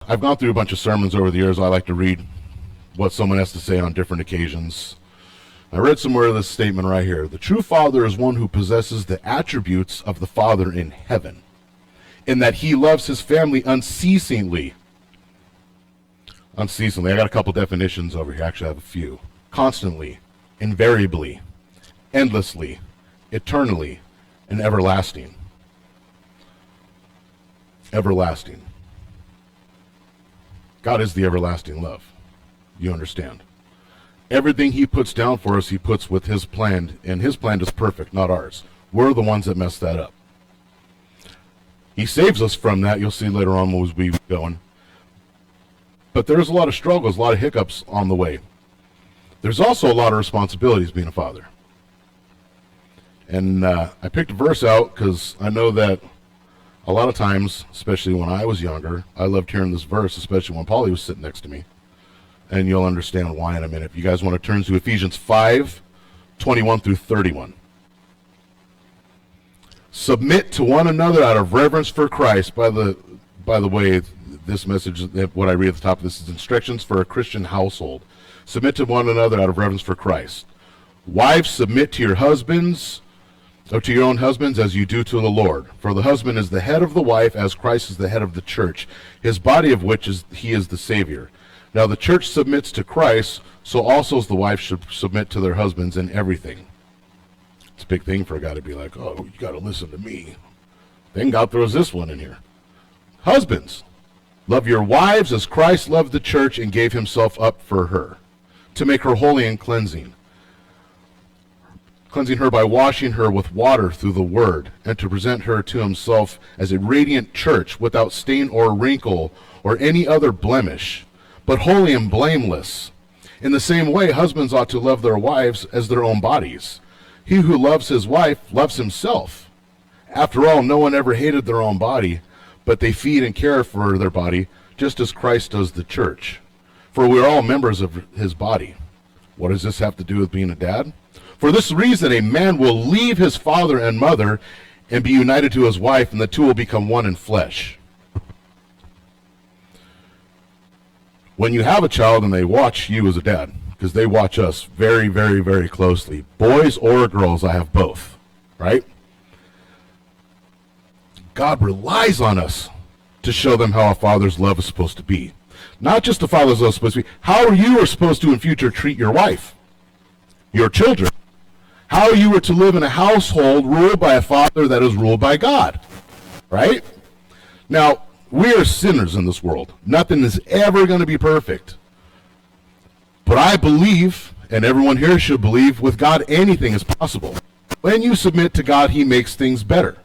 I've gone through a bunch of sermons over the years. I like to read what someone has to say on different occasions. I read somewhere this statement right here. The true father is one who possesses the attributes of the Father in heaven, in that he loves his family unceasingly. Unceasingly. I got a couple definitions over here. Actually, I have a few. Constantly, invariably, endlessly, eternally, and everlasting. Everlasting. God is the everlasting love. You understand? Everything he puts down for us, he puts with his plan, and his plan is perfect, not ours. We're the ones that mess that up. He saves us from that. You'll see later on as we keep going. But there's a lot of struggles, a lot of hiccups on the way. There's also a lot of responsibilities being a father. And I picked a verse out because I know that a lot of times, especially when I was younger, I loved hearing this verse, especially when Polly was sitting next to me. And you'll understand why in a minute. If you guys want to turn to Ephesians 5:21 through 31. Submit to one another out of reverence for Christ. By the way, this message, what I read at the top of this, is instructions for a Christian household. Submit to one another out of reverence for Christ. Wives, submit to your husbands, or to your own husbands as you do to the Lord. For the husband is the head of the wife, as Christ is the head of the church, his body of which he is the Savior. Now the church submits to Christ, so also the wife should submit to their husbands in everything. It's a big thing for a guy to be like, oh, you got to listen to me. Then God throws this one in here. Husbands, love your wives as Christ loved the church and gave himself up for her, to make her holy and cleansing her by washing her with water through the word, and to present her to himself as a radiant church without stain or wrinkle or any other blemish, but holy and blameless. In the same way, husbands ought to love their wives as their own bodies. He who loves his wife loves himself. After all, no one ever hated their own body, but they feed and care for their body, just as Christ does the church. For we are all members of his body. What does this have to do with being a dad? For this reason, a man will leave his father and mother and be united to his wife, and the two will become one in flesh. When you have a child and they watch you as a dad, because they watch us very, very, very closely, boys or girls, I have both, right? God relies on us to show them how a father's love is supposed to be. Not just a father's love is supposed to be, how you are supposed to in future treat your wife, your children. How you are to live in a household ruled by a father that is ruled by God, right? Now, we are sinners in this world. Nothing is ever going to be perfect. But I believe, and everyone here should believe, with God anything is possible. When you submit to God, he makes things better.